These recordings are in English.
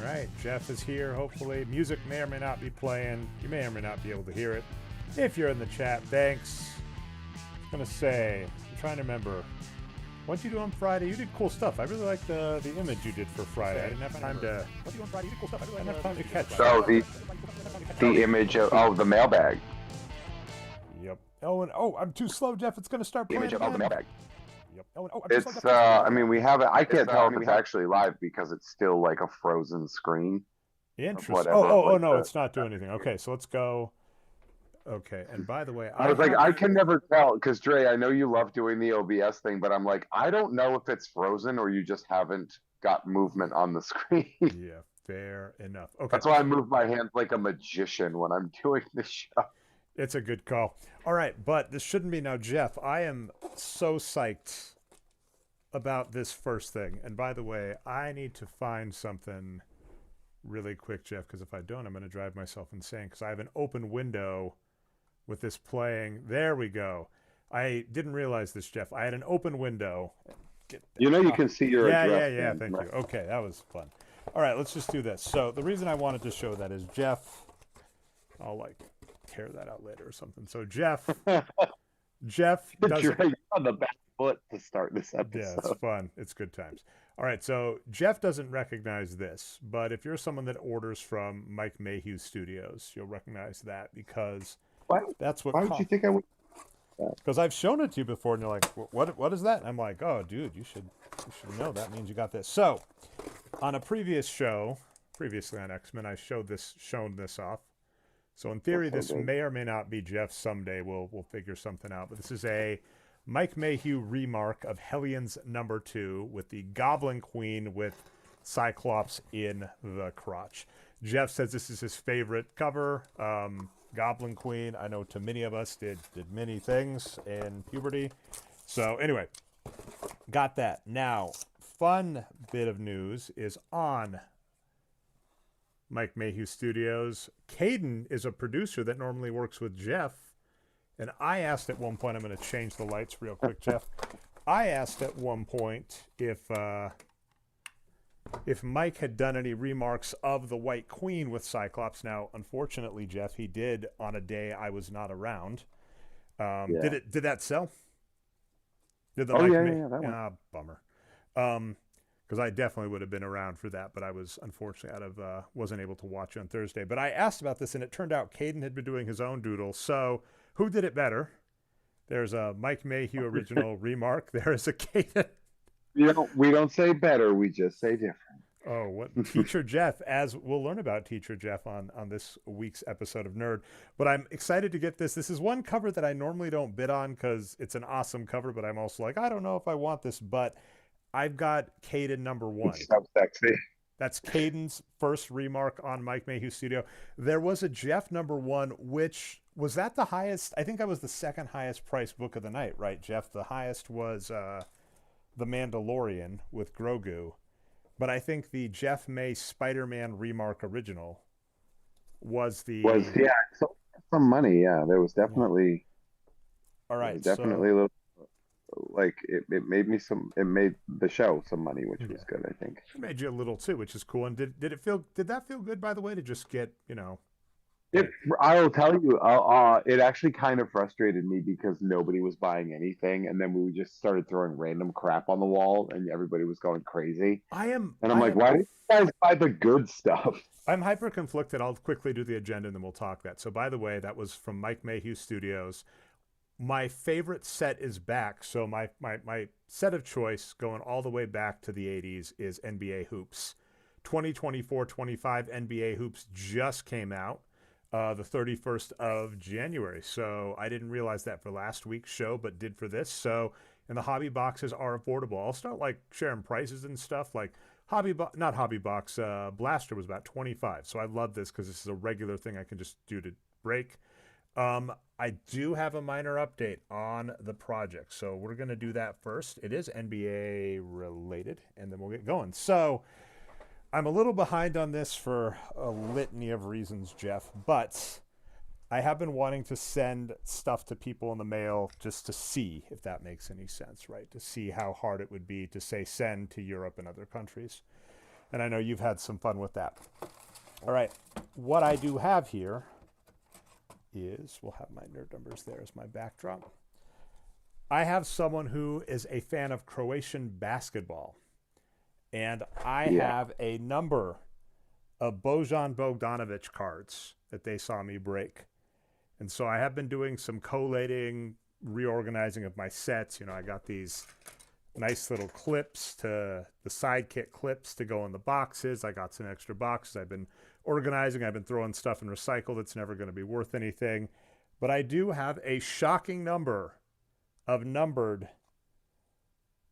right, Jeff is here, hopefully. Music may or may not be playing. You may or may not be able to hear it. If you're in the chat, thanks. I'm going to say, I'm trying to remember. What did you do on Friday? You did cool stuff. I really like the image you did for Friday. I didn't have time to... What did you do on Friday? You did cool stuff. I didn't have time to catch. So the image of the mailbag. Yep. I'm too slow, Jeff. It's going to start playing Image again. of the mailbag. Yep. I'm too It's, slow, I mean, we have it. I can't tell if it's actually live because it's still like a frozen screen. Interesting. Oh, no, it's not doing anything. Okay, so let's go. Okay, and by the way, I was like, I can never tell because Dre, I know you love doing the OBS thing, but I'm like, I don't know if it's frozen or you just haven't got movement on the screen. Yeah, fair enough. Okay, that's why I move my hands like a magician when I'm doing the show. It's a good call. All right, but this shouldn't be now, Jeff. I am so psyched about this first thing. And by the way, I need to find something really quick, Jeff, because if I don't, I'm going to drive myself insane because I have an open window with this playing. There we go. I didn't realize this, Jeff. I had an open window. You know you can see your address. Yeah, thank you. Okay, that was fun. All right, let's just do this. So the reason I wanted to show that is Jeff, I'll like tear that out later or something. So Jeff doesn't... You're on the back foot to start this episode. Yeah, it's fun. It's good times. All right, so Jeff doesn't recognize this, but if you're someone that orders from Mike Mayhew Studios, you'll recognize that because that's what... Why would you think I would? Because I've shown it to you before, and you're like, what is that? And I'm like, oh, dude, you should know. That means you got this. So on a previous show, previously on X-Men, I shown this off. So in theory, this may or may not be Jeff someday. We'll figure something out. But this is a Mike Mayhew remark of Hellions #2 with the Goblin Queen with Cyclops in the crotch. Jeff says this is his favorite cover. Goblin Queen, I know to many of us did many things in puberty. So anyway, got that. Now, fun bit of news is on Mike Mayhew Studios. Caden is a producer that normally works with Jeff. And I asked at one point, I'm going to change the lights real quick, Jeff. I asked at one point if Mike had done any remarks of the White Queen with Cyclops. Now, unfortunately, Jeff, he did on a day I was not around. Did that sell? Did the that one. Bummer. Because I definitely would have been around for that, but I was unfortunately wasn't able to watch on Thursday. But I asked about this, and it turned out Caden had been doing his own doodle. So who did it better? There's a Mike Mayhew original remark. There is a Caden. We don't say better. We just say different. Oh, what Teacher Jeff, as we'll learn about Teacher Jeff on this week's episode of Nerd. But I'm excited to get this. This is one cover that I normally don't bid on because it's an awesome cover, but I'm also like, I don't know if I want this, but I've got Caden #1. It's so sexy. That's Caden's first remark on Mike Mayhew Studio. There was a Jeff #1, which was that the highest? I think that was the second highest priced book of the night, right, Jeff? The highest was The Mandalorian with Grogu. But I think the Jeff May Spider-Man remark original was some money. Yeah, there was definitely. All right, definitely a little. Like it made the show some money, which was good. I think it made you a little too, which is cool. And did that feel good, by the way, to just get I'll tell you, it actually kind of frustrated me because nobody was buying anything, and then we just started throwing random crap on the wall, and everybody was going crazy. I'm like, why did you guys buy the good stuff? I'm hyper conflicted. I'll quickly do the agenda, and then we'll talk that. So, by the way, that was from Mike Mayhew Studios. My favorite set is back. So my set of choice going all the way back to the 80s is NBA Hoops. 2024-25 NBA Hoops just came out the 31st of January. So I didn't realize that for last week's show, but did for this. So, and the hobby boxes are affordable. I'll start like sharing prices and stuff like Blaster was about $25. So I love this because this is a regular thing I can just do to break. I do have a minor update on the project, so we're going to do that first. It is NBA related, and then we'll get going. So I'm a little behind on this for a litany of reasons, Jeff, but I have been wanting to send stuff to people in the mail just to see if that makes any sense, right? To see how hard it would be to, say, send to Europe and other countries. And I know you've had some fun with that. All right. What I do have here is, we'll have my nerd numbers there as my backdrop. I have someone who is a fan of Croatian basketball. And I have a number of Bojan Bogdanovic cards that they saw me break. And so I have been doing some collating, reorganizing of my sets. You know, I got these nice little clips, to the sidekick clips to go in the boxes. I got some extra boxes. I've been organizing. I've been throwing stuff in recycle that's never going to be worth anything. But I do have a shocking number of numbered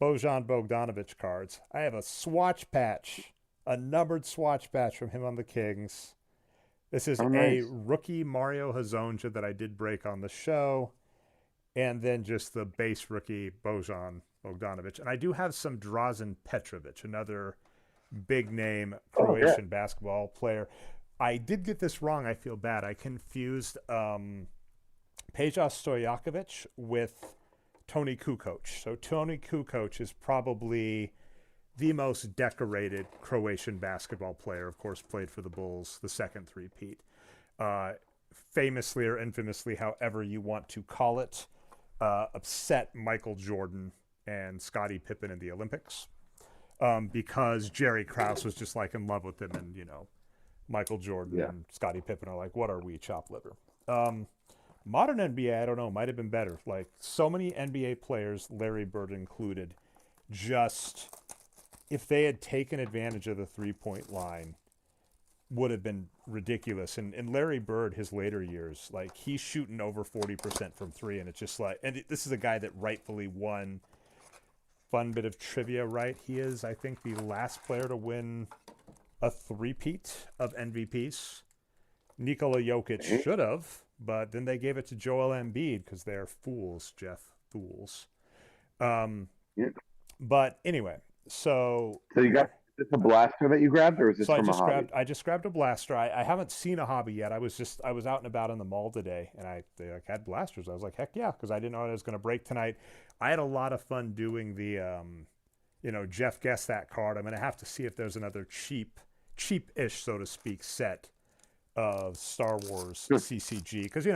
Bojan Bogdanovic cards. I have a swatch patch, a numbered swatch patch from him on the Kings. This is a rookie Mario Hezonja that I did break on the show. And then just the base rookie Bojan Bogdanovic. And I do have some Drazen Petrovic, another big name Croatian basketball player. I did get this wrong. I feel bad. I confused Peja Stojakovic with Toni Kukoc. So Toni Kukoc is probably the most decorated Croatian basketball player. Of course, played for the Bulls, the second three-peat. Famously or infamously, however you want to call it, upset Michael Jordan and Scottie Pippen in the Olympics because Jerry Krause was just like in love with him, and, you know, Michael Jordan and Scottie Pippen are like, what are we, chop liver? Modern NBA, I don't know, might have been better. Like, so many NBA players, Larry Bird included, just, if they had taken advantage of the three-point line, would have been ridiculous. And Larry Bird, his later years, like, he's shooting over 40% from three, and it's just like, and this is a guy that rightfully won. Fun bit of trivia, right? He is, I think, the last player to win a three-peat of MVPs. Nikola Jokic should have, but then they gave it to Joel Embiid because they're fools, Jeff, fools. But anyway, so you got, is this a blaster that you grabbed, or is this from a hobby? I just grabbed a blaster. I haven't seen a hobby yet. I was out and about in the mall today, and they like had blasters. I was like, heck yeah, because I didn't know I was going to break tonight. I had a lot of fun doing the, Jeff guessed that card. I'm going to have to see if there's another cheap-ish, so to speak, set of Star Wars CCG, because, it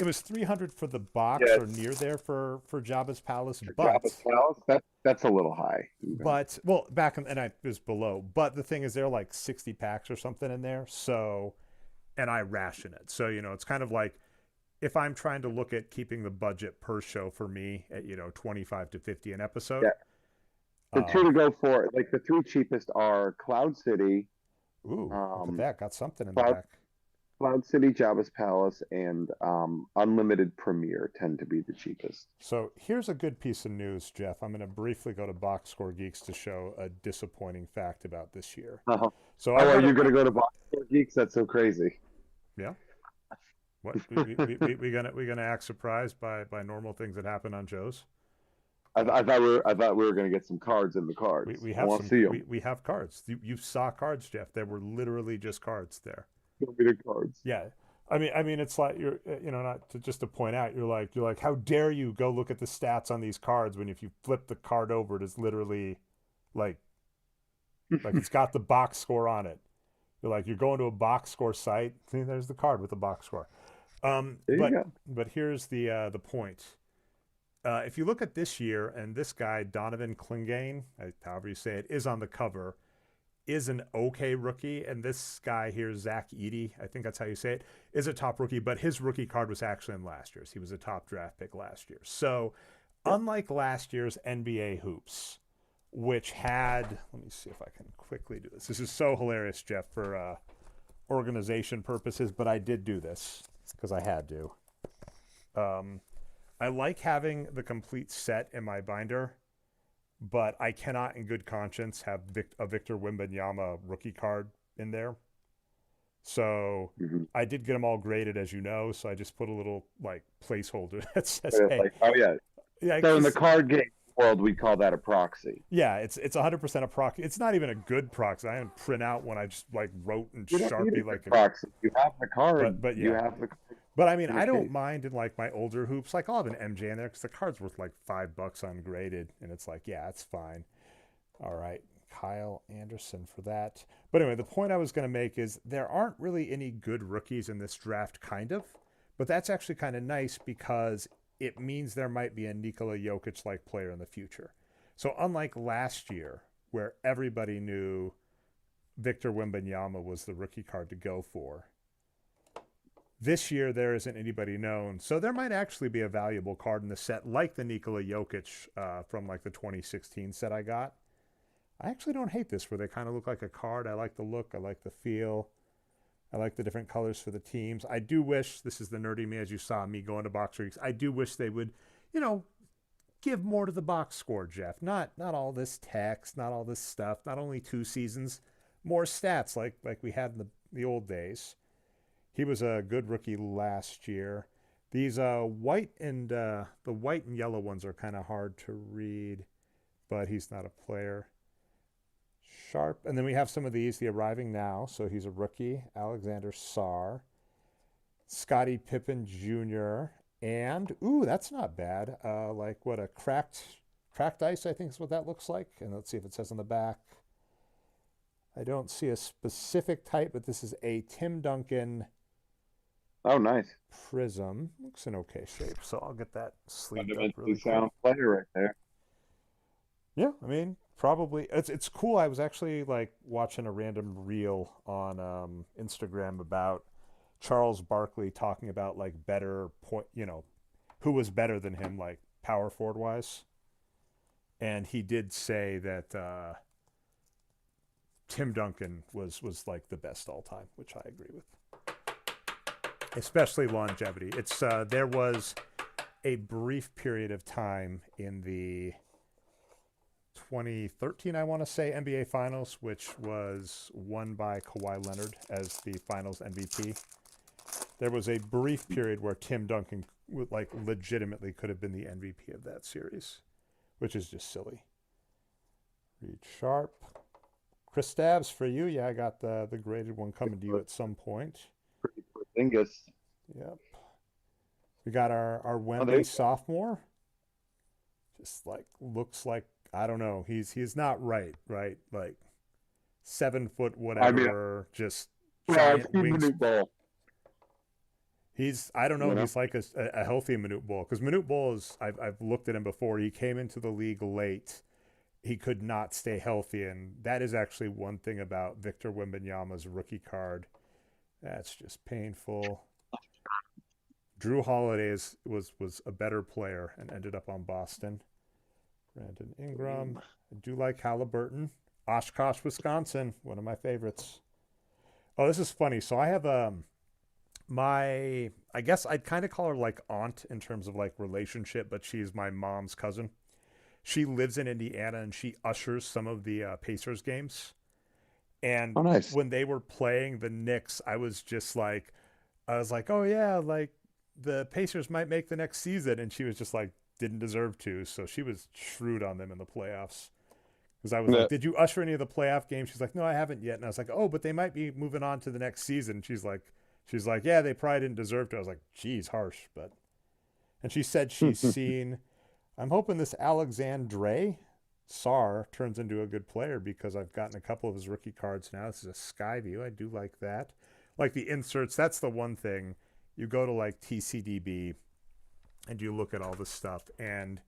was $300 for the box or near there for Jabba's Palace, but Jabba's Palace, that's a little high. But back in, and I was below. But the thing is, there are like 60 packs or something in there. So, and I ration it. So it's kind of like if I'm trying to look at keeping the budget per show for me at 25 to 50 an episode. Yeah. The two to go for, like the three cheapest are Cloud City. Ooh, look at that! Got something in the back. Cloud City, Jabba's Palace, and Unlimited Premier tend to be the cheapest. So here's a good piece of news, Jeff. I'm going to briefly go to Box Score Geeks to show a disappointing fact about this year. So are you going to go to Box Score Geeks? That's so crazy. Yeah. What we gonna act surprised by normal things that happen on Joe's? I thought we were going to get some cards in the cards. We have we have cards. You saw cards, Jeff. There were literally just cards there. Cards. Yeah, I mean, it's like you're, not to just to point out, you're like, how dare you go look at the stats on these cards when if you flip the card over, it is literally like it's got the box score on it. You're like, you're going to a box score site. See, there's the card with the box score. But here's the point. If you look at this year, and this guy Donovan Clingan, however you say it, is on the cover. Is an okay rookie, and this guy here, Zach Edey, I think that's how you say it, is a top rookie, but his rookie card was actually in last year's. He was a top draft pick last year. So unlike last year's NBA Hoops, which had, let me see if I can quickly do this. This is so hilarious, Jeff, for organization purposes, but I did do this because I had to. I like having the complete set in my binder, but I cannot in good conscience have a Victor Wembanyama rookie card in there. So I did get them all graded, as you know, so I just put a little placeholder that says, hey. Yeah, so in the card game world, we call that a proxy. Yeah, it's 100% a proxy. It's not even a good proxy. I didn't print out one. I just wrote in Sharpie like a proxy. You have the card. But yeah. You have the card. But I mean, I don't mind in my older hoops. I'll have an MJ in there because the card's worth $5 ungraded, and it's yeah, it's fine. All right, Kyle Anderson for that. But anyway, the point I was going to make is there aren't really any good rookies in this draft, kind of. But that's actually kind of nice because it means there might be a Nikola Jokic-like player in the future. So unlike last year, where everybody knew Victor Wembanyama was the rookie card to go for, this year there isn't anybody known. So there might actually be a valuable card in the set, like the Nikola Jokic from like the 2016 set I got. I actually don't hate this, where they kind of look like a card. I like the look. I like the feel. I like the different colors for the teams. I do wish, this is the nerdy me as you saw me going to box freaks, I do wish they would, give more to the box score, Jeff. Not all this text, not all this stuff, not only 2 seasons, more stats like we had in the old days. He was a good rookie last year. These white and the white and yellow ones are kind of hard to read, but he's not a player. Sharp. And then we have some of these, the arriving now. So he's a rookie. Alexander Sarr. Scottie Pippen Jr. And, ooh, that's not bad. Like what, a cracked ice, I think is what that looks like. And let's see if it says on the back. I don't see a specific type, but this is a Tim Duncan. Oh, nice. Prism. Looks in okay shape. So I'll get that sleeved up Fundamentally really sound player right there. Yeah, I mean, probably it's cool. I was actually like watching a random reel on Instagram about Charles Barkley talking about like better point, who was better than him, like power forward wise. And he did say that Tim Duncan was like the best all time, which I agree with. Especially longevity. It's there was a brief period of time in the 2013, I want to say, NBA Finals, which was won by Kawhi Leonard as the Finals MVP. There was a brief period where Tim Duncan, like, legitimately could have been the MVP of that series, which is just silly. Reed Sharp. Chris Stabs for you. Yeah, I got the graded one coming to you at some point. Dingus. Yep. We got our Wemby sophomore. Just like looks like, I don't know. He's not right? Like 7 foot whatever, just giant wings. He's, I don't know. He's like a healthy Manute Bol, because Manute Bol is, I've looked at him before. He came into the league late. He could not stay healthy, and that is actually one thing about Victor Wembanyama's rookie card. That's just painful. Drew Holiday was a better player and ended up on Boston. Brandon Ingram. I do like Halliburton. Oshkosh, Wisconsin, one of my favorites. Oh, this is funny. So I have I guess I'd kind of call her like aunt in terms of like relationship, but she's my mom's cousin. She lives in Indiana and she ushers some of the Pacers games. And when they were playing the Knicks, I was like, oh yeah, like the Pacers might make the next season. And she was just like, didn't deserve to. So she was shrewd on them in the playoffs. Because I was like, did you usher any of the playoff games? She's like, no, I haven't yet. And I was like, oh, but they might be moving on to the next season. She's like, yeah, they probably didn't deserve to. I was like, geez, harsh. And she said she's seen, I'm hoping this Alexandre Sarr turns into a good player, because I've gotten a couple of his rookie cards now. This is a sky view. I do like that. Like the inserts, that's the one thing. You go to like TCDB and you look at all this stuff and,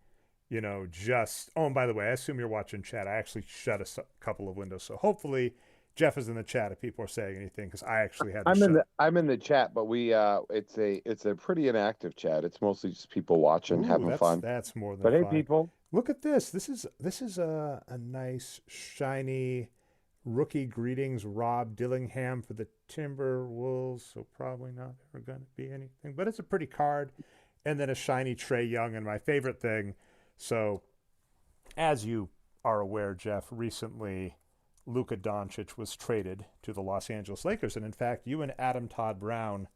and by the way, I assume you're watching chat. I actually shut a couple of windows. So hopefully Jeff is in the chat if people are saying anything, because I actually had to I'm in the chat, but it's a pretty inactive chat. It's mostly just people watching, having fun. That's more than fun. But hey, people, look at this. This is a nice shiny rookie greetings, Rob Dillingham for the Timberwolves. So probably not ever going to be anything, but it's a pretty card. And then a shiny Trae Young, and my favorite thing. So, as you are aware, Jeff, recently Luka Doncic was traded to the Los Angeles Lakers, and in fact, you and Adam Todd Brown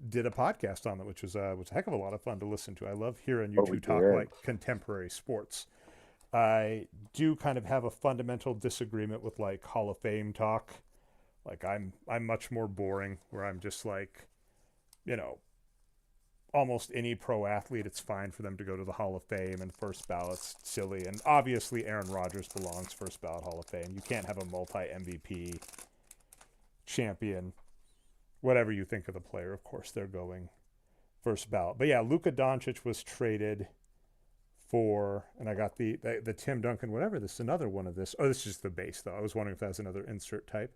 did a podcast on it, which was a heck of a lot of fun to listen to. I love hearing you two talk like contemporary sports. I do kind of have a fundamental disagreement with like Hall of Fame talk. Like I'm much more boring, where I'm just like, almost any pro athlete, it's fine for them to go to the Hall of Fame, and first ballot's silly. And obviously, Aaron Rodgers belongs first ballot Hall of Fame. You can't have a multi-MVP champion. Whatever you think of the player, of course, they're going first ballot. But yeah, Luka Doncic was traded for, and I got the Tim Duncan, whatever. This is another one of this. Oh, this is just the base, though. I was wondering if that's another insert type.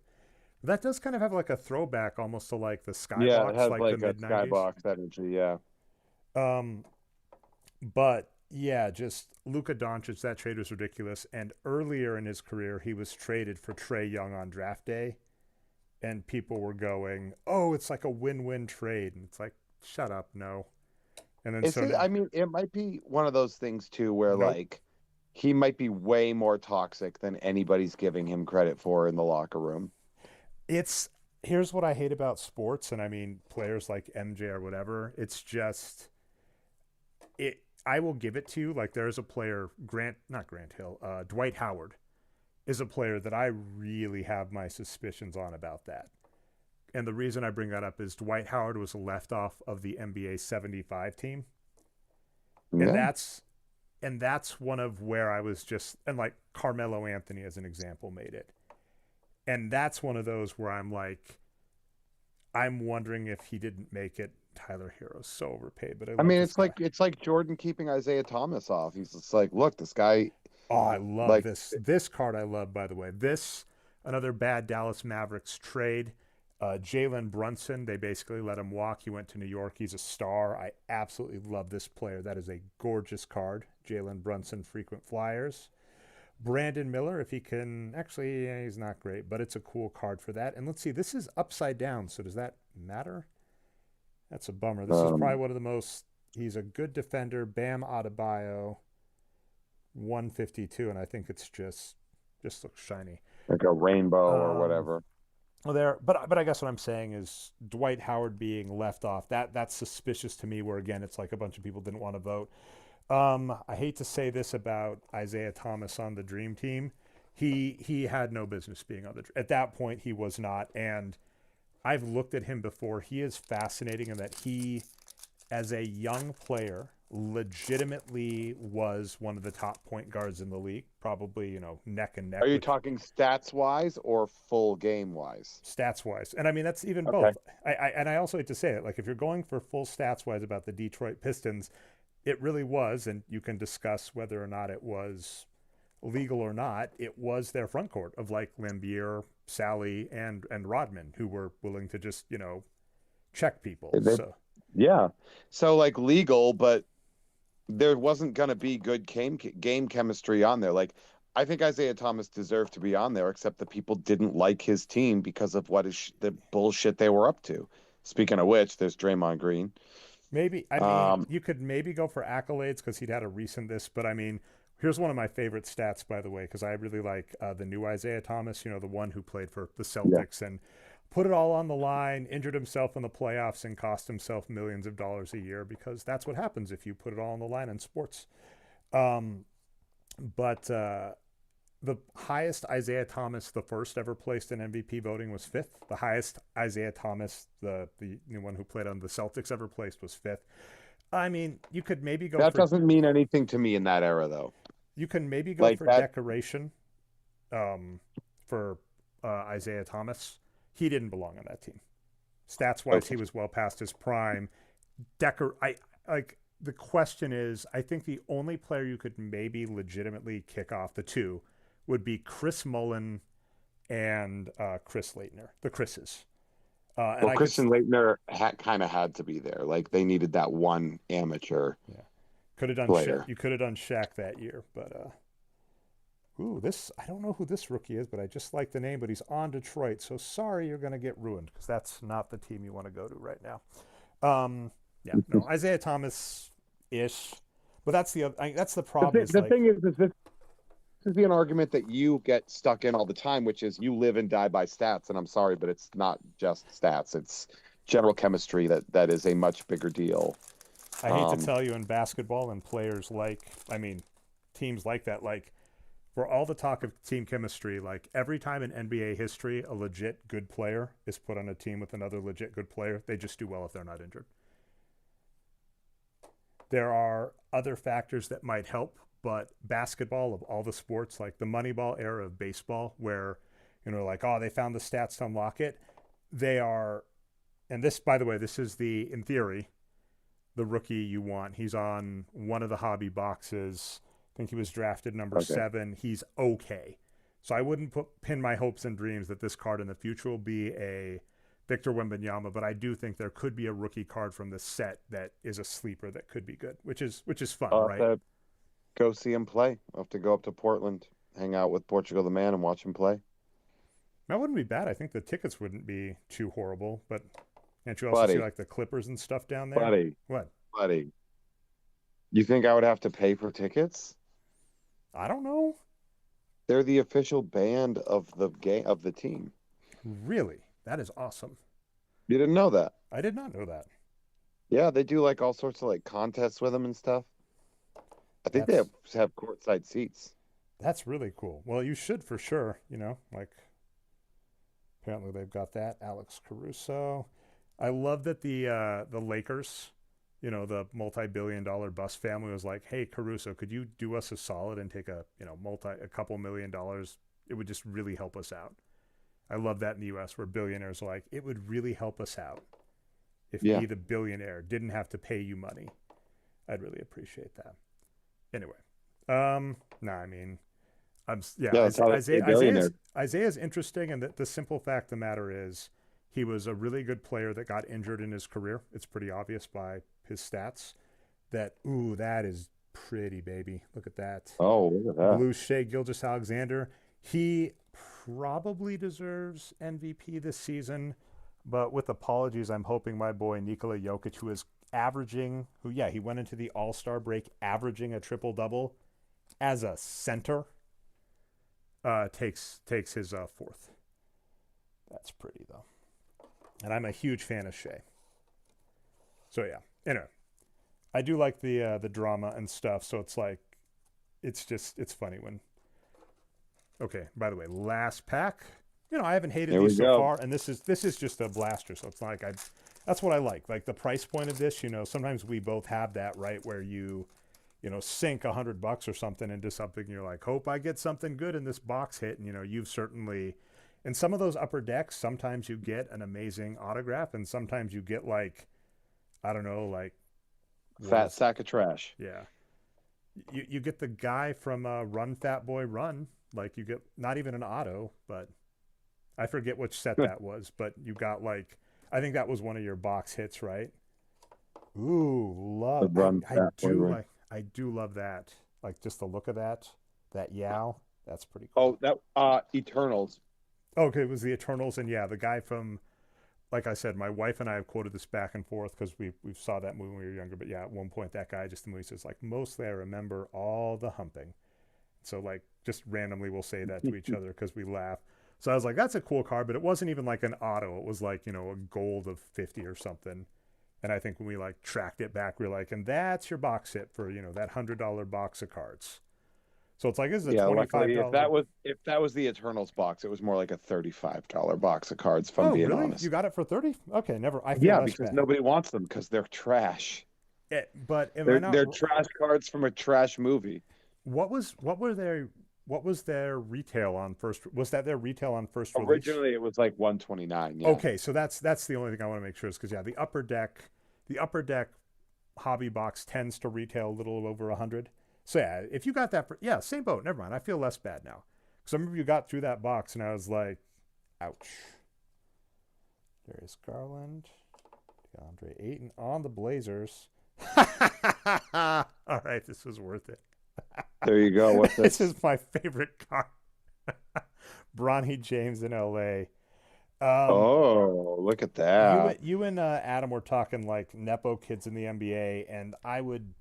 That does kind of have like a throwback almost to like the Skybox, Yeah, it has like like the a mid-90s. skybox energy. Yeah. But yeah, just Luka Doncic, that trade was ridiculous. And earlier in his career, he was traded for Trae Young on draft day. And people were going, oh, it's like a win-win trade. And it's like, shut up, no. And then I mean, it might be one of those things too where Nope. like he might be way more toxic than anybody's giving him credit for in the locker room. Here's what I hate about sports, and I mean players like MJ or whatever. It's just I will give it to you. Like there's a player, Dwight Howard is a player that I really have my suspicions on about that. And the reason I bring that up is Dwight Howard was left off of the NBA 75 team. Yeah. And that's one of where I was just, and like Carmelo Anthony as an example made it. And that's one of those where I'm like, I'm wondering if he didn't make it. Tyler Hero's so overpaid, but I mean, it's like Jordan keeping Isaiah Thomas off. He's just like, look, this guy. Oh, I love like, this card. I love, by the way. Another bad Dallas Mavericks trade. Jalen Brunson, they basically let him walk. He went to New York. He's a star. I absolutely love this player. That is a gorgeous card. Jalen Brunson, frequent flyers. Brandon Miller, if he can, actually, he's not great, but it's a cool card for that. And let's see, this is upside down, so does that matter? That's a bummer. This is probably one of the most, he's a good defender. Bam Adebayo, 152, and I think it's just looks shiny. Like a rainbow or whatever. Well, but I guess what I'm saying is Dwight Howard being left off, that's suspicious to me, where again, it's like a bunch of people didn't want to vote. I hate to say this about Isaiah Thomas on the Dream Team. He had no business being on at that point. He was not, and I've looked at him before. He is fascinating in that he, as a young player, legitimately was one of the top point guards in the league, probably neck and neck. Are you talking stats wise or full game wise? Stats wise, and I mean that's even both. I also hate to say it, like if you're going for full stats wise about the Detroit Pistons. It really was, and you can discuss whether or not it was legal or not. It was their front court of like Lambier, Sally, and Rodman, who were willing to just check people. Yeah, so like legal, but there wasn't going to be good game chemistry on there. Like I think Isaiah Thomas deserved to be on there, except that people didn't like his team because of the bullshit they were up to. Speaking of which, there's Draymond Green. Maybe, I mean, you could maybe go for accolades because he'd had a recent but I mean, here's one of my favorite stats, by the way, because I really like the new Isaiah Thomas, the one who played for the Celtics and put it all on the line, injured himself in the playoffs and cost himself millions of dollars a year, because that's what happens if you put it all on the line in sports. But the highest Isaiah Thomas, the first ever placed in MVP voting, was 5th. The highest Isaiah Thomas, the new one who played on the Celtics, ever placed was 5th. I mean, you could maybe go. That doesn't mean anything to me in that era, though. You can maybe go for decoration, for Isaiah Thomas. He didn't belong on that team. Stats wise, he was well past his prime. The question is, I think the only player you could maybe legitimately kick off the two would be Chris Mullin and Chris Leitner, the Chris's. Christian Leitner kind of had to be there. Like they needed that one amateur. Yeah, could have done player. You could have done Shaq that year, but I don't know who this rookie is, but I just like the name. But he's on Detroit, so sorry, you're going to get ruined because that's not the team you want to go to right now. Isaiah Thomas ish, but that's the problem. The thing is this is an argument that you get stuck in all the time, which is you live and die by stats. And I'm sorry, but it's not just stats. It's general chemistry that is a much bigger deal. I hate to tell you, in basketball and teams like that, like for all the talk of team chemistry, like every time in NBA history, a legit good player is put on a team with another legit good player, they just do well if they're not injured. There are other factors that might help, but basketball, of all the sports, like the Moneyball era of baseball, where, like, oh, they found the stats to unlock it. They are, and this, by the way, this is in theory, the rookie you want. He's on one of the hobby boxes. I think he was drafted number 7. He's okay. So I wouldn't pin my hopes and dreams that this card in the future will be a Victor Wembanyama, but I do think there could be a rookie card from this set that is a sleeper that could be good, which is fun, right? Go see him play. I'll have to go up to Portland, hang out with Portugal the Man, and watch him play. That wouldn't be bad. I think the tickets wouldn't be too horrible, but can't you also see like the Clippers and stuff down there? Buddy, you think I would have to pay for tickets? I don't know. They're the official band of the team. Really? That is awesome. You didn't know that? I did not know that. Yeah, they do like all sorts of like contests with them and stuff. I think they have courtside seats. That's really cool. Well, you should for sure, like apparently they've got that. Alex Caruso. I love that the Lakers, the multi-billion-dollar bus family was like, "Hey, Caruso, could you do us a solid and take a couple $1 million? It would just really help us out." I love that in the U.S. where billionaires are like, "It would really help us out if me, the billionaire, didn't have to pay you money." I'd really appreciate that. Anyway, Isaiah's interesting, and the simple fact of the matter is he was a really good player that got injured in his career. It's pretty obvious by his stats that is pretty, baby. Look at that. Oh, look at that. Blue Shea Gilgeous-Alexander. He probably deserves MVP this season, but with apologies, I'm hoping my boy Nikola Jokic, who is he went into the All-Star break averaging a triple-double as a center, takes his 4th. That's pretty, though. And I'm a huge fan of Shea. So, yeah. Anyway, I do like the drama and stuff, so it's like, it's funny when... Okay, by the way, last pack. I haven't hated these so far, and this is just a blaster, so it's not like that's what I like. Like the price point of this, sometimes we both have that, right, where you sink $100 or something into something, and you're like, hope I get something good in this box hit, and you've certainly, in some of those upper decks, sometimes you get an amazing autograph, and sometimes you get like, I don't know, like fat sack of trash. Yeah, you get the guy from Run Fat Boy Run, like you get not even an auto, but I forget which set that was, but you got like, I think that was one of your box hits, right? Ooh, love. I do love that. Like just the look of that Yao. That's pretty cool. Oh, that Eternals. Okay, it was the Eternals, and the guy from, like I said, my wife and I have quoted this back and forth because we saw that movie when we were younger. But at one point that guy just in the movie says like, mostly I remember all the humping. So like just randomly we'll say that to each other because we laugh. So I was like, that's a cool card, but it wasn't even like an auto. It was like, a gold of 50 or something. And I think when we like tracked it back, we were like, and that's your box hit for, that $100 box of cards. So it's like, this is a $25. If that was the Eternals box, it was more like a $35 box of cards, if I'm being honest. You got it for 30? Okay, never. Because nobody wants them because they're trash. But they're trash cards from a trash movie. What was their retail on first? Was that their retail on first release? Originally, it was like $129. Yeah. Okay, so that's the only thing I want to make sure is because the upper deck hobby box tends to retail a little over $100. So if you got that for same boat. Never mind. I feel less bad now because I remember you got through that box and I was like, ouch. Darius Garland, DeAndre Ayton on the Blazers. All right, this was worth it. There you go. What's this? This is my favorite card. Bronny James in LA. Look at that. You and Adam were talking like Nepo kids in the NBA, and I would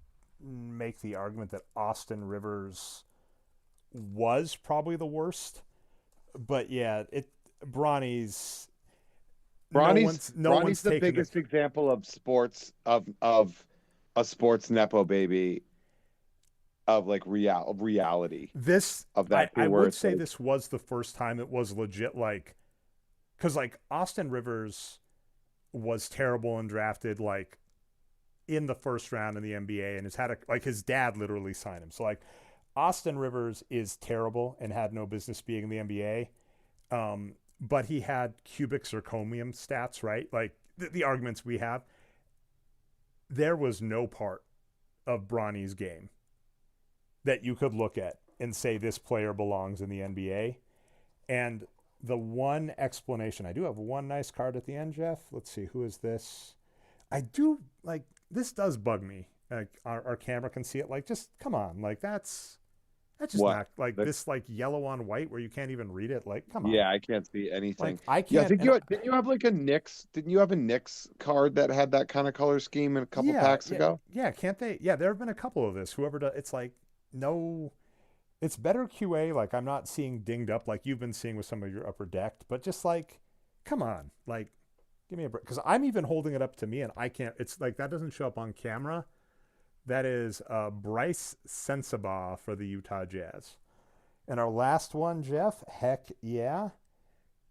make the argument that Austin Rivers was probably the worst. But Bronny's the biggest example of sports of a sports Nepo baby. Of like reality. I would say this was the first time it was legit, like, because like Austin Rivers was terrible and drafted like in the first round in the NBA and has had like his dad literally signed him. So like Austin Rivers is terrible and had no business being in the NBA. But he had cubic zirconium stats, right? Like the arguments we have. There was no part of Bronny's game that you could look at and say this player belongs in the NBA. And the one explanation, I do have one nice card at the end, Jeff. Let's see, who is this? I do like this does bug me. Like our camera can see it. Like, just come on, like that's just What? not like this like yellow on white where you can't even read it. Like, come on. Yeah, I can't see anything. Like I can't. Yeah, I think didn't you have like a Knicks? Didn't you have a Knicks card that had that kind of color scheme a couple packs ago? Yeah, can't they? Yeah, there have been a couple of this. Whoever does, it's like no. It's better QA. Like I'm not seeing dinged up like you've been seeing with some of your upper decked, but just like, come on, like, give me a break. Because I'm even holding it up to me and I can't. It's like that doesn't show up on camera. That is Bryce Sensabaugh for the Utah Jazz. And our last one, Jeff, heck yeah.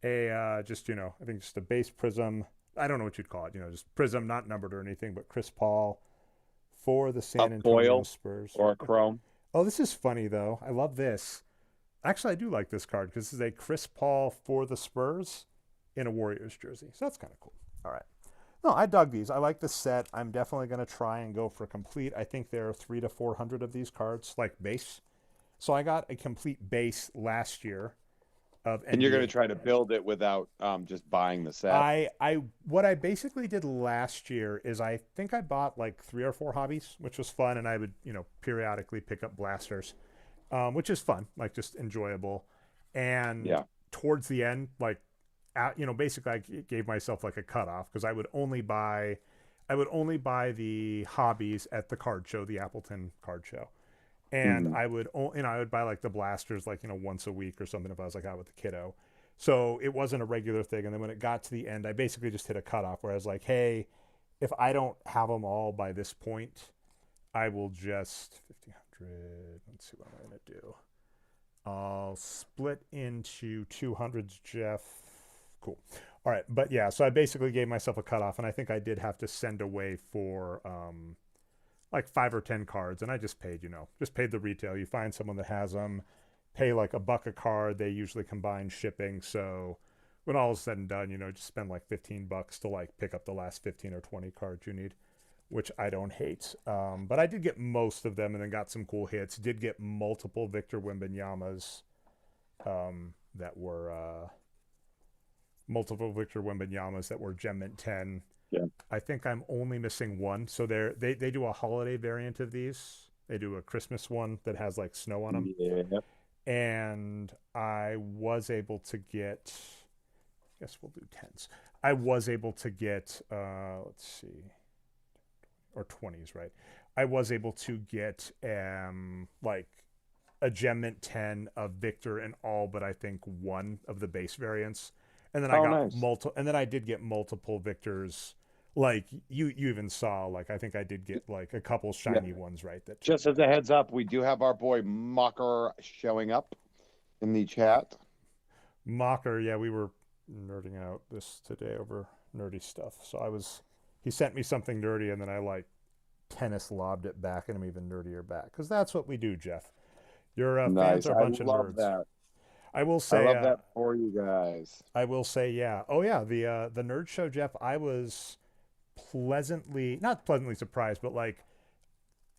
Just, I think just a base prism. I don't know what you'd call it, just prism, not numbered or anything, but Chris Paul for the San Antonio Spurs. Or a chrome. Oh, this is funny, though. I love this. Actually, I do like this card because this is a Chris Paul for the Spurs in a Warriors jersey. So that's kind of cool. All right. No, I dug these. I like the set. I'm definitely going to try and go for complete. I think there are 300 to 400 of these cards, like base. So I got a complete base last year of NBA. And you're going to try to build it without just buying the set. What I basically did last year is I think I bought like 3 or 4 hobbies, which was fun, and I would periodically pick up blasters, which is fun, like just enjoyable. And towards the end, like basically I gave myself like a cutoff because I would only buy the hobbies at the card show, the Appleton card show. And I would buy like the blasters like, once a week or something if I was like out with the kiddo. So it wasn't a regular thing. And then when it got to the end, I basically just hit a cutoff where I was like, hey, if I don't have them all by this point, I will just 1,500. Let's see what I'm going to do. I'll split into 200s, Jeff. Cool. All right. But yeah, so I basically gave myself a cutoff, and I think I did have to send away for like 5 or 10 cards, and I just paid the retail. You find someone that has them, pay like $1 a card. They usually combine shipping, so when all is said and done, just spend like $15 to like pick up the last 15 or 20 cards you need, which I don't hate. But I did get most of them, and then got some cool hits. Did get multiple Victor Wembanyama's that were Gem Mint 10. Yeah. I think I'm only missing one. So they do a holiday variant of these. They do a Christmas one that has like snow on them. Yeah. And I was able to get, I guess we'll do 10s. I was able to get, let's see, or 20s, right? I was able to get like a Gem Mint 10 of Victor and all, but I think one of the base variants. And then I got multiple, and then I did get multiple Victors. Like you even saw, like I think I did get like a couple shiny ones, right? That just as a heads up, we do have our boy Mocker showing up in the chat. Mocker, yeah, we were nerding out this today over nerdy stuff. So he sent me something nerdy, and then I like tennis lobbed it back, and I'm even nerdier back because that's what we do, Jeff. Your fans are a bunch of nerds. That. I will say, I love that for you guys. I will say, yeah. Oh yeah, the nerd show, Jeff. I was not pleasantly surprised, but like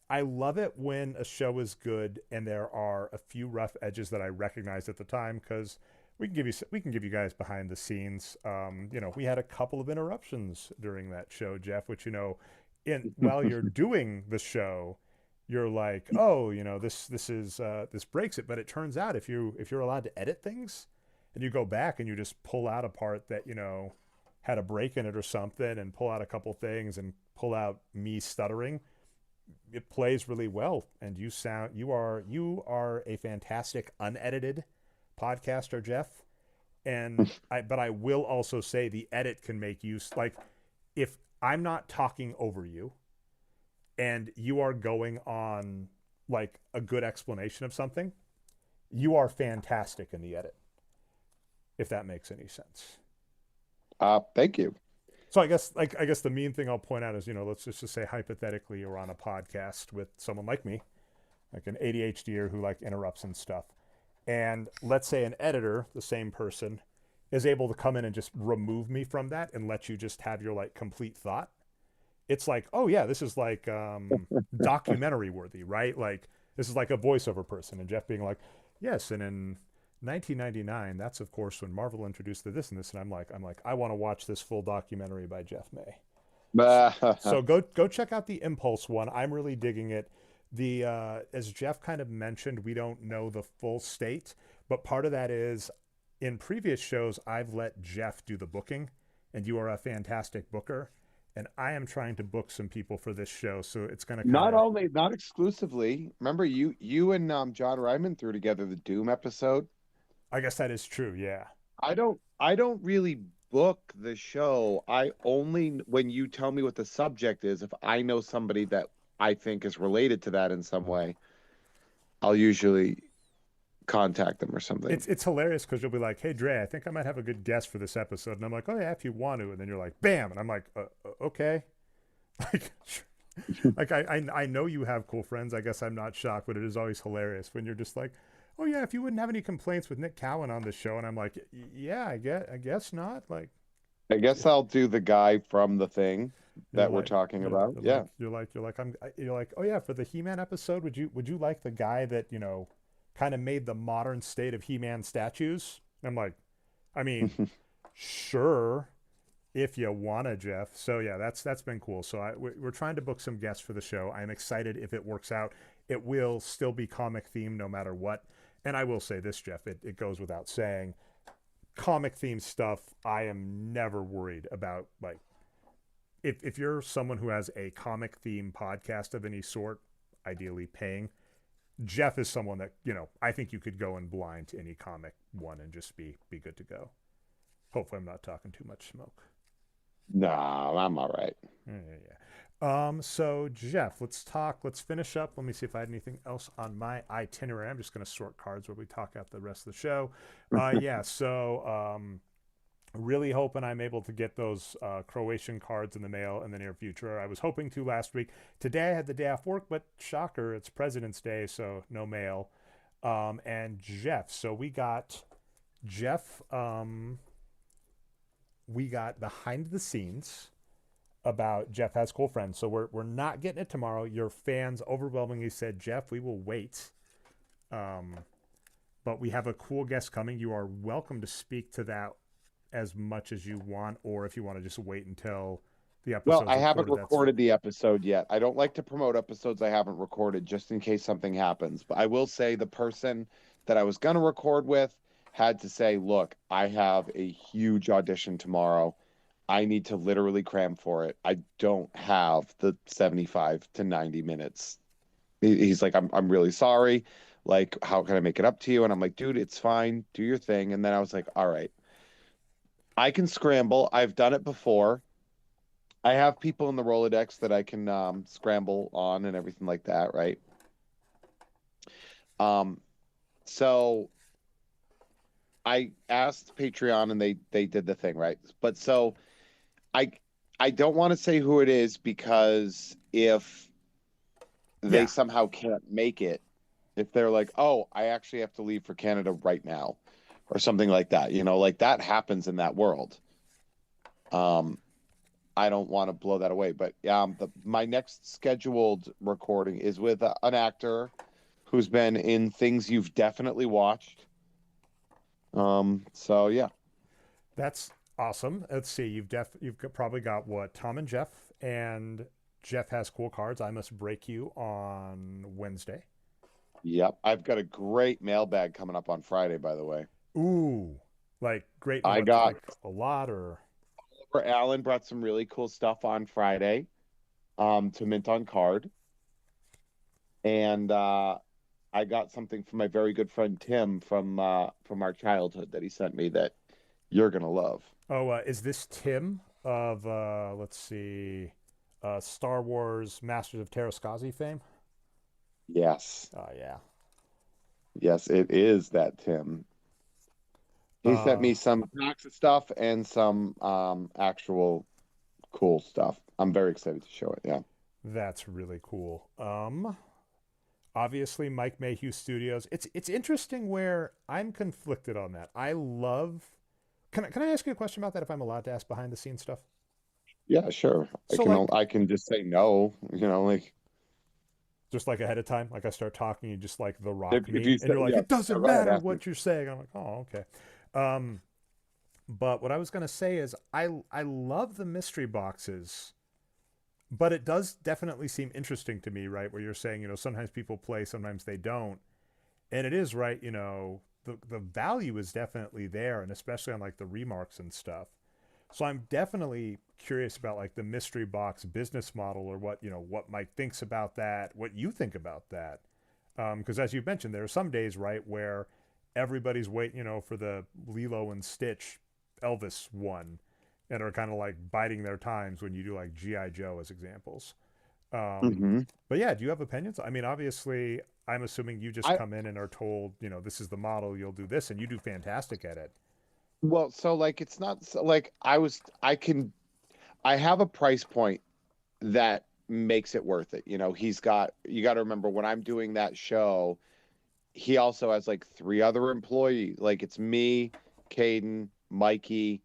I love it when a show is good and there are a few rough edges that I recognized at the time, because we can give you guys behind the scenes. We had a couple of interruptions during that show, Jeff, which while you're doing the show, you're like, oh, this breaks it. But it turns out if you're allowed to edit things, and you go back and you just pull out a part that had a break in it or something, and pull out a couple things and pull out me stuttering, it plays really well. And you are a fantastic unedited podcaster, Jeff. And but I will also say the edit can make use, like if I'm not talking over you and you are going on like a good explanation of something, you are fantastic in the edit, if that makes any sense. Thank you. So I guess the mean thing I'll point out is, let's just say hypothetically you're on a podcast with someone like me, like an ADHDer who like interrupts and stuff. And let's say an editor, the same person, is able to come in and just remove me from that and let you just have your like complete thought. It's like, oh yeah, this is like documentary worthy, right? Like this is like a voiceover person, and Jeff being like, yes, and in 1999, that's of course when Marvel introduced the this and this, and I'm like, I want to watch this full documentary by Jeff May. So go check out the Impulse one. I'm really digging it. The as Jeff kind of mentioned, we don't know the full state, but part of that is in previous shows I've let Jeff do the booking, and you are a fantastic booker, and I am trying to book some people for this show, so it's going to not exclusively. Remember you and John Ryman threw together the Doom episode. I guess that is true. Yeah. I don't really book the show. I only, when you tell me what the subject is, if I know somebody that I think is related to that in some way, I'll usually contact them or something. It's hilarious because you'll be like, hey Dre, I think I might have a good guest for this episode, and I'm like, oh yeah, if you want to, and then you're like, bam, and I'm like, okay. Like I know you have cool friends. I guess I'm not shocked, but it is always hilarious when you're just like, oh yeah, if you wouldn't have any complaints with Nick Cowan on the show, and I'm like, yeah, I guess not. Like, I guess I'll do the guy from the thing that we're talking about. Yeah, you're like, oh yeah, for the He-Man episode, would you like the guy that kind of made the modern state of He-Man statues? And I'm like, I mean, sure, if you wanna, Jeff. So yeah, that's been cool. So we're trying to book some guests for the show. I'm excited if it works out. It will still be comic themed no matter what. And I will say this, Jeff, it goes without saying, comic themed stuff, I am never worried about. Like, if you're someone who has a comic themed podcast of any sort, ideally paying, Jeff is someone that, I think you could go in blind to any comic one and just be good to go. Hopefully I'm not talking too much smoke. No, I'm all right. Yeah. So Jeff, let's finish up. Let me see if I had anything else on my itinerary. I'm just going to sort cards where we talk out the rest of the show. So really hoping I'm able to get those Croatian cards in the mail in the near future. I was hoping to last week. Today I had the day off work, but shocker, it's President's Day, so no mail. And Jeff, so we got behind the scenes about Jeff Has Cool Friends. So we're not getting it tomorrow. Your fans overwhelmingly said, Jeff, we will wait. But we have a cool guest coming. You are welcome to speak to that as much as you want, or if you want to just wait until the episode. Well, I haven't recorded the episode yet. I don't like to promote episodes I haven't recorded just in case something happens. But I will say the person that I was going to record with had to say, look, I have a huge audition tomorrow. I need to literally cram for it. I don't have the 75 to 90 minutes. He's like, I'm really sorry. Like, how can I make it up to you? And I'm like, dude, it's fine. Do your thing. And then I was like, all right, I can scramble. I've done it before. I have people in the Rolodex that I can scramble on and everything like that, right? So I asked Patreon and they did the thing, right? But so I don't want to say who it is because if they somehow can't make it, if they're like, oh, I actually have to leave for Canada right now or something like that, like that happens in that world. I don't want to blow that away, but my next scheduled recording is with an actor who's been in things you've definitely watched. So yeah, that's awesome. Let's see. You've probably got what, Tom and Jeff Has Cool Cards. I Must Break You on Wednesday. Yep, I've got a great mailbag coming up on Friday, by the way. Ooh, like great. I got like a lot, or Alan brought some really cool stuff on Friday, to mint on card, and I got something from my very good friend Tim from our childhood that he sent me that you're gonna love. Oh, is this Tim of let's see, Star Wars Masters of Terrascazi fame? Yes. Oh yeah. Yes, it is that Tim. He sent me some packs of stuff and some actual cool stuff. I'm very excited to show it. Yeah. That's really cool. Obviously Mike Mayhew Studios. It's interesting where I'm conflicted on that. I love. Can I ask you a question about that if I'm allowed to ask behind the scenes stuff? Yeah, sure. So like I can just say no, like just like ahead of time, like I start talking, you just like the rock if me, you and say you're like, yeah, it doesn't go ahead, matter ask me. what you're saying. I'm like, oh, okay. Um, but what I was gonna say is, I love the mystery boxes, but it does definitely seem interesting to me, right? Where you're saying, sometimes people play, sometimes they don't, and it is right. The value is definitely there, and especially on like the remarks and stuff. So I'm definitely curious about like the mystery box business model, or what Mike thinks about that, what you think about that. Because as you mentioned, there are some days, right, where everybody's waiting, for the Lilo and Stitch Elvis one, and are kind of like biding their times when you do like GI Joe as examples. Um, Hmm. but yeah, do you have opinions? I mean, obviously, I'm assuming you just I come in and are told, this is the model, you'll do this, and you do fantastic at it. Well, so like it's not so, like I have a price point that makes it worth it. You got to remember when I'm doing that show, he also has like three other employees. Like it's me, Caden, Mikey,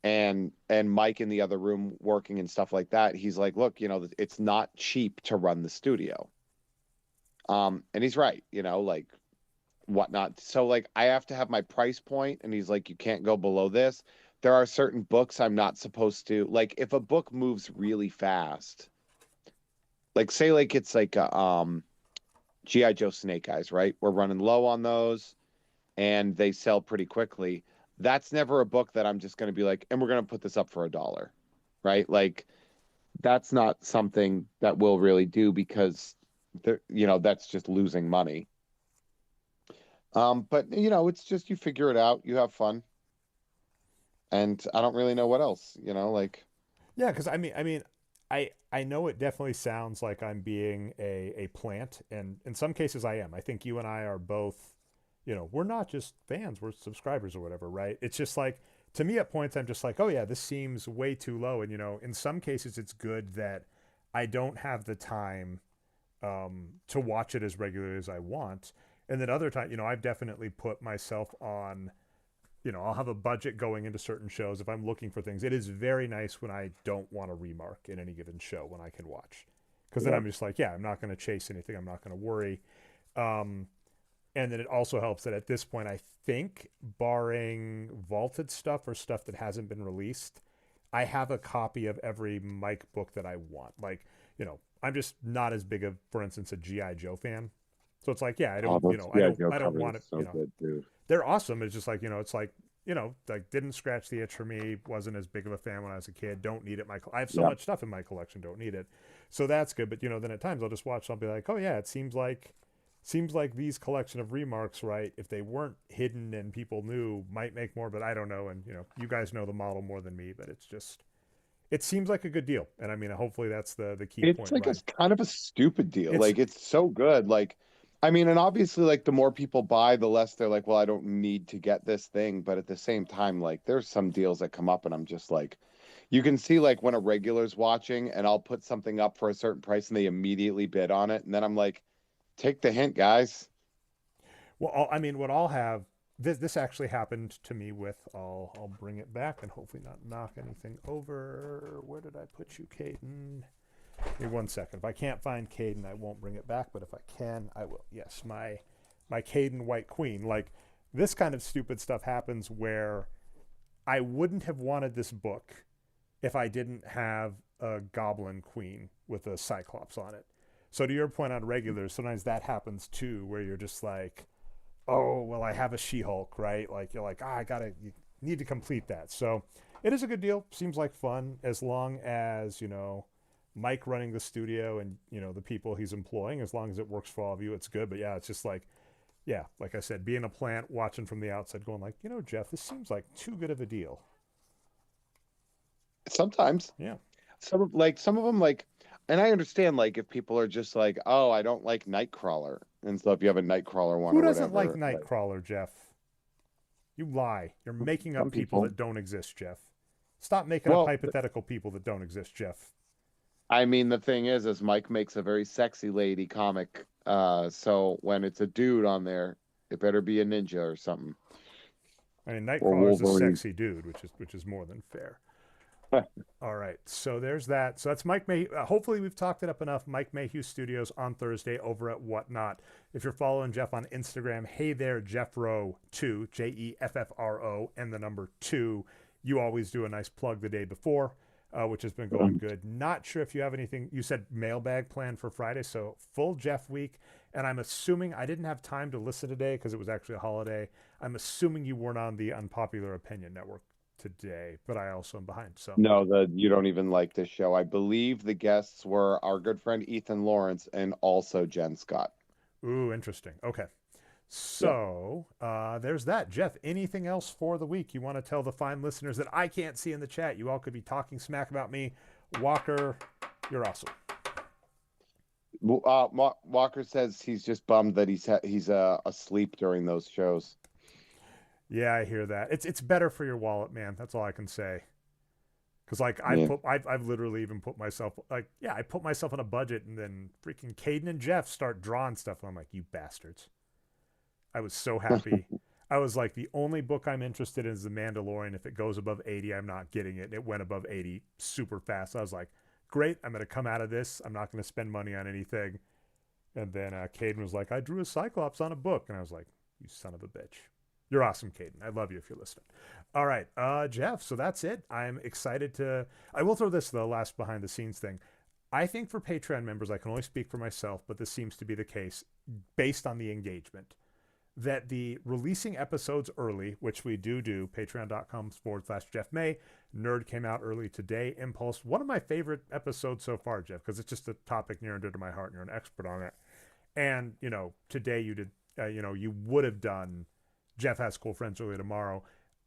and Mike in the other room working and stuff like that. He's like, look, it's not cheap to run the studio. And he's right, like whatnot. So like I have to have my price point, and he's like, you can't go below this. There are certain books I'm not supposed to like. If a book moves really fast, like say like it's like a GI Joe Snake Eyes, right? We're running low on those, and they sell pretty quickly. That's never a book that I'm just going to be like, and we're going to put this up for $1, right? Like that's not something that we'll really do because that's just losing money. But it's just you figure it out, you have fun, and I don't really know what else, like Yeah, because I know it definitely sounds like I'm being a plant, and in some cases I am. I think you and I are both, we're not just fans, we're subscribers or whatever, right? It's just like to me at points I'm just like, oh yeah, this seems way too low, and in some cases it's good that I don't have the time to watch it as regularly as I want, and then other time, I've definitely put myself on I'll have a budget going into certain shows if I'm looking for things. It is very nice when I don't want to remark in any given show when I can watch. Because then yeah. I'm just like, yeah, I'm not going to chase anything. I'm not going to worry. Um, and then it also helps that at this point, I think, barring vaulted stuff or stuff that hasn't been released, I have a copy of every Mike book that I want. Like, I'm just not as big of, for instance, a GI Joe fan. So it's like, yeah, I Oh, don't, those GI Joe I don't covers want are to, so good, dude. they're awesome. It's just like, it's like, like didn't scratch the itch for me. Wasn't as big of a fan when I was a kid. Don't need it. I have so Yeah. much stuff in my collection. Don't need it. So that's good. But then at times I'll just watch. I'll be like, oh yeah, it seems like these collection of remarks, right? If they weren't hidden and people knew, might make more. But I don't know. And you guys know the model more than me. But it seems like a good deal. And I mean, hopefully that's the key It's point, like a right? kind of a stupid deal. It's Like it's so good. Like I mean, and obviously like the more people buy, the less they're like, well, I don't need to get this thing. But at the same time, like there's some deals that come up and I'm just like you can see like when a regular's watching and I'll put something up for a certain price and they immediately bid on it. And then I'm like, take the hint, guys. Well, I mean, what I'll have this actually happened to me with. I'll bring it back and hopefully not knock anything over. Where did I put you, Caden? Give me 1 second. If I can't find Caden, I won't bring it back. But if I can, I will. Yes, my Caden White Queen. Like this kind of stupid stuff happens where I wouldn't have wanted this book if I didn't have a Goblin Queen with a Cyclops on it. So to your point on regulars, sometimes that happens too, where you're just like, oh well, I have a She-Hulk, right? Like you're like, you need to complete that. So it is a good deal. Seems like fun as long as Mike running the studio and the people he's employing. As long as it works for all of you, it's good. But yeah, it's just like yeah, like I said, being a plant, watching from the outside, going like, Jeff, this seems like too good of a deal. Sometimes. Yeah. Some of them like and I understand like if people are just like, oh, I don't like Nightcrawler. And so if you have a Nightcrawler one Who or doesn't like whatever, like Nightcrawler, Jeff? You lie. You're making some up people people. that don't exist, Jeff. Stop making up hypothetical people that don't exist, Jeff. I mean, the thing is Mike makes a very sexy lady comic. So when it's a dude on there, it better be a ninja or something. I mean, Nightcrawler's a sexy dude, which is more than fair. All right, so there's that. So that's Mike May. Hopefully, we've talked it up enough. Mike Mayhew Studios on Thursday over at Whatnot. If you're following Jeff on Instagram, hey there, Jeffro2, Jeffro, and the number 2. You always do a nice plug the day before, which has been going good. Not sure if you have anything. You said mailbag plan for Friday, so full Jeff week. And I'm assuming I didn't have time to listen today because it was actually a holiday. I'm assuming you weren't on the Unpopular Opinion Network today, but I also am behind. So no, you don't even like this show. I believe the guests were our good friend Ethan Lawrence and also Jen Scott. Ooh, interesting. Okay. So there's that. Jeff, anything else for the week you want to tell the fine listeners that I can't see in the chat? You all could be talking smack about me. Walker, you're awesome. Walker says he's just bummed that he's asleep during those shows. Yeah, I hear that. It's better for your wallet, man. That's all I can say. Because I've literally even put myself I put myself on a budget, and then freaking Caden and Jeff start drawing stuff, and I'm like, you bastards. I was so happy. I was like, the only book I'm interested in is The Mandalorian. If it goes above 80, I'm not getting it. And it went above 80 super fast. I was like, great, I'm going to come out of this. I'm not going to spend money on anything. And then Caden was like, I drew a Cyclops on a book. And I was like, you son of a bitch. You're awesome, Caden. I love you if you're listening. All right, Jeff, so that's it. I'm excited to... I will throw this, the last behind-the-scenes thing. I think for Patreon members, I can only speak for myself, but this seems to be the case based on the engagement, that the releasing episodes early, which we do, patreon.com/Jeff May. Nerd came out early today. Impulse, one of my favorite episodes so far, Jeff, because it's just a topic near and dear to my heart, and you're an expert on it. And, today you did, you would have done Jeff Has Cool Friends Early Tomorrow.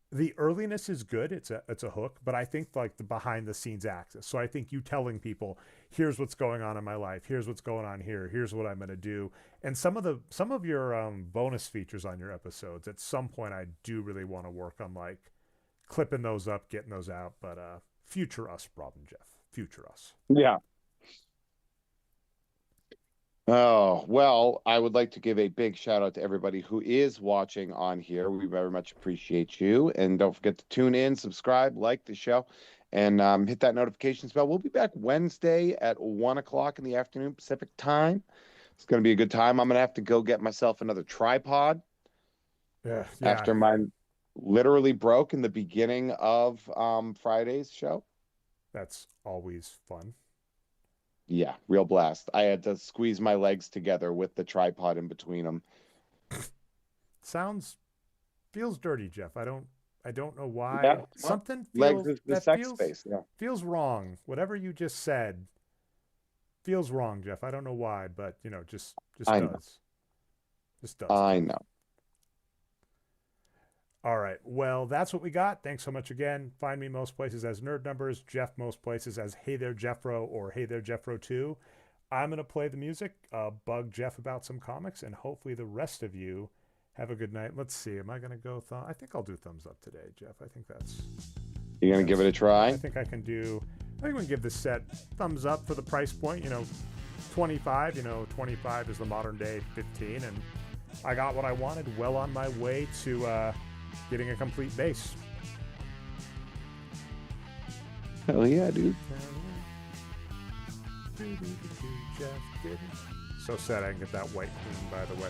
The earliness is good. It's a hook, but I think like the behind the scenes axis. So I think you telling people, here's what's going on in my life. Here's what's going on here. Here's what I'm going to do. And some of your bonus features on your episodes, at some point, I do really want to work on like clipping those up, getting those out. But future us problem, Jeff. Future us. Yeah. Oh, well, I would like to give a big shout out to everybody who is watching on here. We very much appreciate you. And don't forget to tune in, subscribe, like the show, and hit that notifications bell. We'll be back Wednesday at 1 o'clock in the afternoon Pacific time. It's going to be a good time. I'm going to have to go get myself another tripod. Yeah. After mine literally broke in the beginning of Friday's show. That's always fun. Yeah, real blast. I had to squeeze my legs together with the tripod in between them. Feels dirty, Jeff. I don't know why. Yeah, something legs feels is the sex space. Yeah, feels wrong. Whatever you just said feels wrong, Jeff. I don't know why, but just I does. know. Just does. I know. All right. Well, that's what we got. Thanks so much again. Find me most places as Nerd Numbers, Jeff most places as Hey There Jeffro or Hey There Jeffro 2. I'm going to play the music, bug Jeff about some comics, and hopefully the rest of you have a good night. Let's see. Am I going to go I think I'll do thumbs up today, Jeff. I think that's... You're going to give it a try? I think I can give this set thumbs up for the price point. 25. 25 is the modern day 15, and I got what I wanted. Well on my way to... getting a complete base. Hell yeah, dude. So sad I didn't get that white queen, by the way.